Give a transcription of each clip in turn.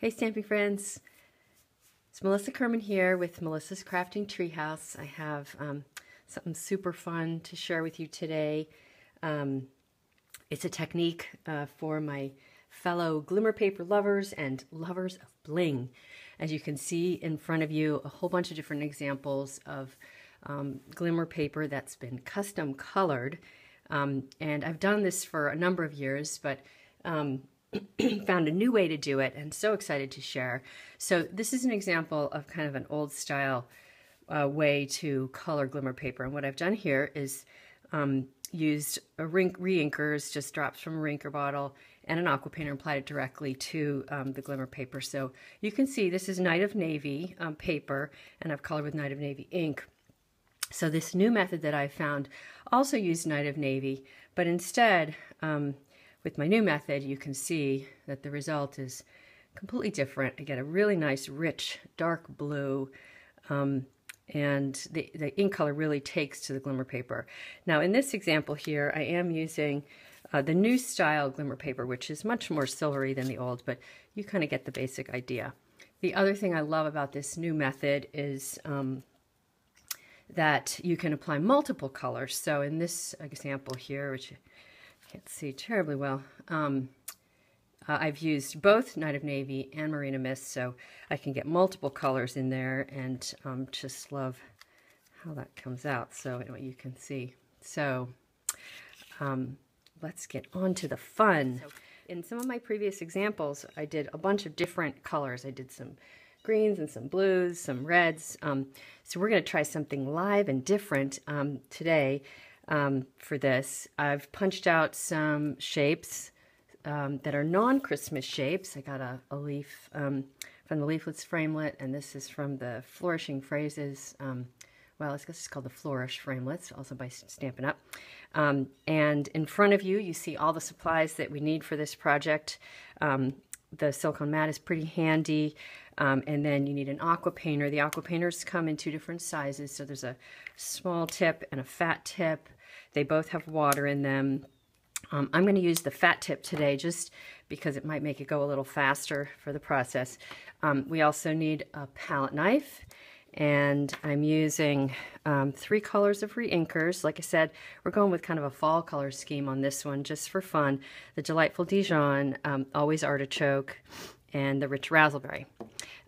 Hey Stamping friends, it's Melissa Kerman here with Melissa's Crafting Treehouse. I have something super fun to share with you today. It's a technique for my fellow glimmer paper lovers and lovers of bling. As you can see in front of you, a whole bunch of different examples of glimmer paper that's been custom colored. And I've done this for a number of years, but found a new way to do it and so excited to share. So this is an example of kind of an old style way to color glimmer paper. And what I've done here is used a re-inkers, just drops from a re-inker bottle, and an aqua painter, and applied it directly to the glimmer paper. So you can see this is Night of Navy paper, and I've colored with Night of Navy ink. So this new method that I found also used Night of Navy, but instead, with my new method, you can see that the result is completely different. I get a really nice, rich, dark blue, and the ink color really takes to the glimmer paper. Now, in this example here, I am using the new style glimmer paper, which is much more silvery than the old, but you kind of get the basic idea. The other thing I love about this new method is that you can apply multiple colors. So in this example here, which can't see terribly well, I've used both Night of Navy and Marina Mist, so I can get multiple colors in there, and just love how that comes out. So anyway, you can see. So let's get on to the fun. So in some of my previous examples, I did a bunch of different colors. I did some greens and some blues, some reds. So we're going to try something live and different today. For this, I've punched out some shapes that are non-Christmas shapes. I got a leaf from the Leaflets Framelit, and this is from the Flourishing Phrases. Well, I guess it's called the Flourish Framelits, also by Stampin' Up. And in front of you, you see all the supplies that we need for this project. The silicone mat is pretty handy, and then you need an aqua painter. The aqua painters come in two different sizes, so there's a small tip and a fat tip. They both have water in them. I'm going to use the fat tip today just because it might make it go a little faster for the process. We also need a palette knife, and I'm using 3 colors of re-inkers. Like I said, we're going with kind of a fall color scheme on this one just for fun. The Delightful Dijon, Always Artichoke, and the Rich Raspberry.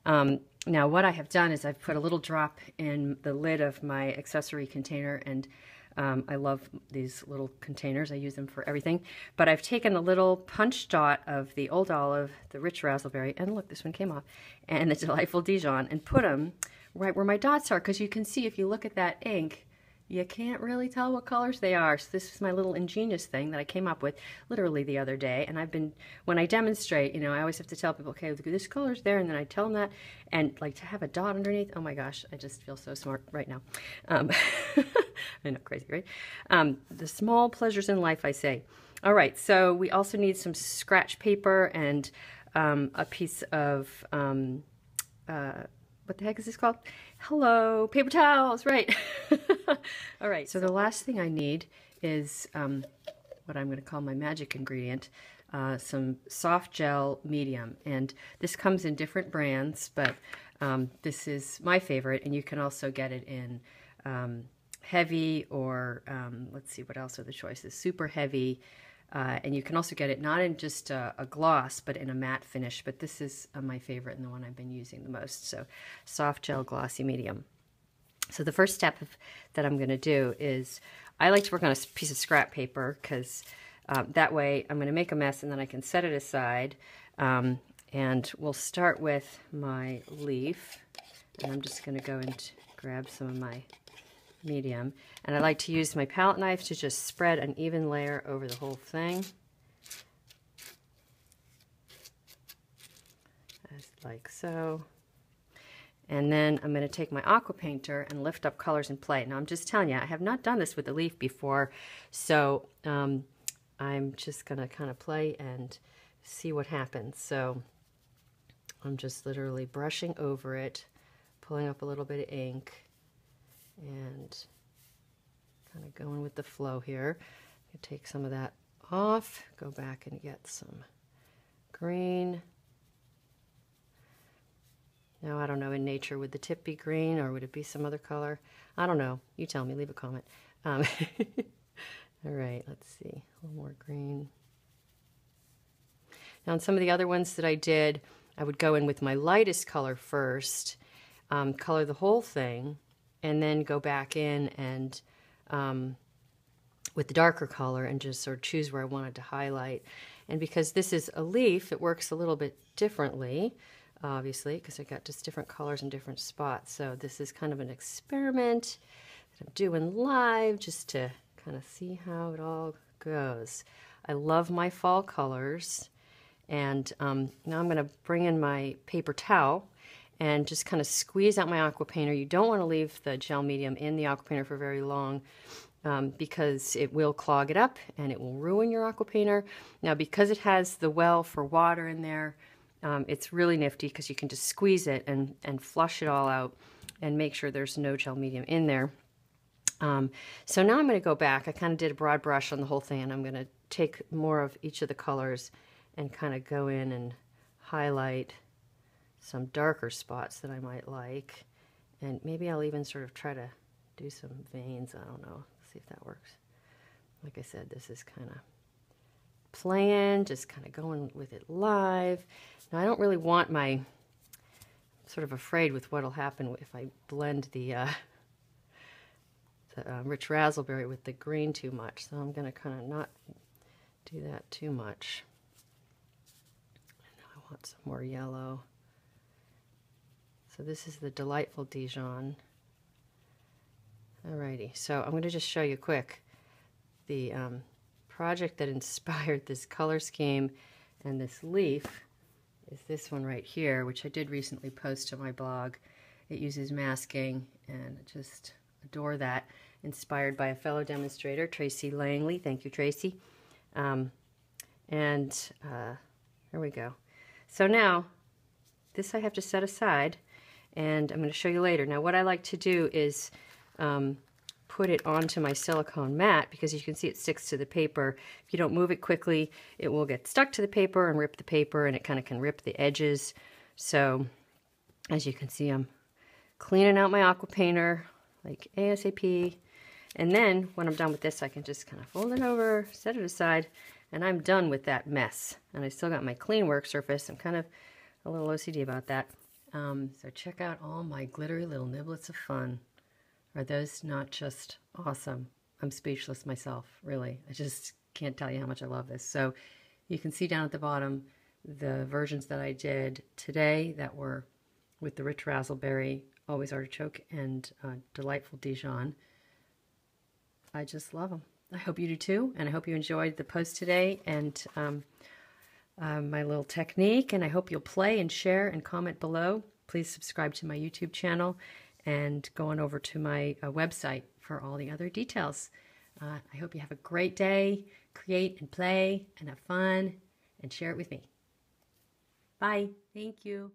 Now what I have done is I've put a little drop in the lid of my accessory container, and I love these little containers. I use them for everything. But I've taken a little punch dot of the Old Olive, the Rich Raspberry, and look, this one came off, and the Delightful Dijon, and put them right where my dots are, because you can see if you look at that ink, you can't really tell what colors they are. So this is my little ingenious thing that I came up with literally the other day. And I've been, when I demonstrate, you know, I always have to tell people, okay, look, this color's there, and then I tell them that. And like to have a dot underneath, oh my gosh, I just feel so smart right now. I know, crazy, right? The small pleasures in life, I say. All right, so we also need some scratch paper and a piece of, what the heck is this called? Hello, paper towels, right. All right, so the last thing I need is what I'm going to call my magic ingredient, some soft gel medium. And this comes in different brands, but this is my favorite, and you can also get it in heavy, or let's see, what else are the choices? Super heavy. And you can also get it not in just a gloss, but in a matte finish. But this is my favorite and the one I've been using the most. So soft gel glossy medium. So the first step that I'm going to do is I like to work on a piece of scrap paper, because that way I'm going to make a mess and then I can set it aside. And we'll start with my leaf. And I'm just going to go and grab some of my medium, and I like to use my palette knife to just spread an even layer over the whole thing, as like so. And then I'm going to take my aqua painter and lift up colors and play. Now I'm just telling you, I have not done this with the leaf before, so I'm just going to kind of play and see what happens. So I'm just literally brushing over it, pulling up a little bit of ink, and kind of going with the flow here. You take some of that off, go back and get some green, Now, I don't know, in nature, would the tip be green or would it be some other color? I don't know. You tell me, leave a comment. All right, let's see, a little more green. Now, on some of the other ones that I did, I would go in with my lightest color first, color the whole thing, and then go back in and with the darker color and just sort of choose where I wanted to highlight. And because this is a leaf, it works a little bit differently, obviously, because I got just different colors in different spots. So this is kind of an experiment that I'm doing live just to kind of see how it all goes. I love my fall colors. And now I'm going to bring in my paper towel and just kind of squeeze out my aqua painter. You don't want to leave the gel medium in the aqua painter for very long because it will clog it up and it will ruin your aqua painter. Now, because it has the well for water in there, it's really nifty because you can just squeeze it and flush it all out and make sure there's no gel medium in there. So now I'm going to go back. I kind of did a broad brush on the whole thing, and I'm going to take more of each of the colors and kind of go in and highlight some darker spots that I might like. And maybe I'll even sort of try to do some veins. I don't know. See if that works. Like I said, this is kind of playing, just kind of going with it live. Now, I don't really want my, I'm sort of afraid with what'll happen if I blend the rich raspberry with the green too much. So I'm going to kind of not do that too much. I want some more yellow. So this is the Delightful Dijon. Alrighty, so I'm going to just show you quick the project that inspired this color scheme and this leaf is this one right here, which I did recently post to my blog. It uses masking, and I just adore that. Inspired by a fellow demonstrator, Tracy Langley. Thank you, Tracy. There we go. So now, this I have to set aside, and I'm going to show you later. Now, what I like to do is put it onto my silicone mat, because you can see it sticks to the paper. If you don't move it quickly, it will get stuck to the paper and rip the paper, and it kind of can rip the edges. So, as you can see, I'm cleaning out my aqua painter, like ASAP. And then, when I'm done with this, I can just kind of fold it over, set it aside, and I'm done with that mess. And I still got my clean work surface. I'm kind of a little OCD about that. So check out all my glittery little niblets of fun. Are those not just awesome? I'm speechless myself, really. I just can't tell you how much I love this. So you can see down at the bottom the versions that I did today that were with the rich raspberry, always artichoke, and Delightful Dijon. I just love them. I hope you do too, and I hope you enjoyed the post today and my little technique, and I hope you'll play and share and comment below. Please subscribe to my YouTube channel and go on over to my website for all the other details. I hope you have a great day. Create and play and have fun and share it with me. Bye. Thank you.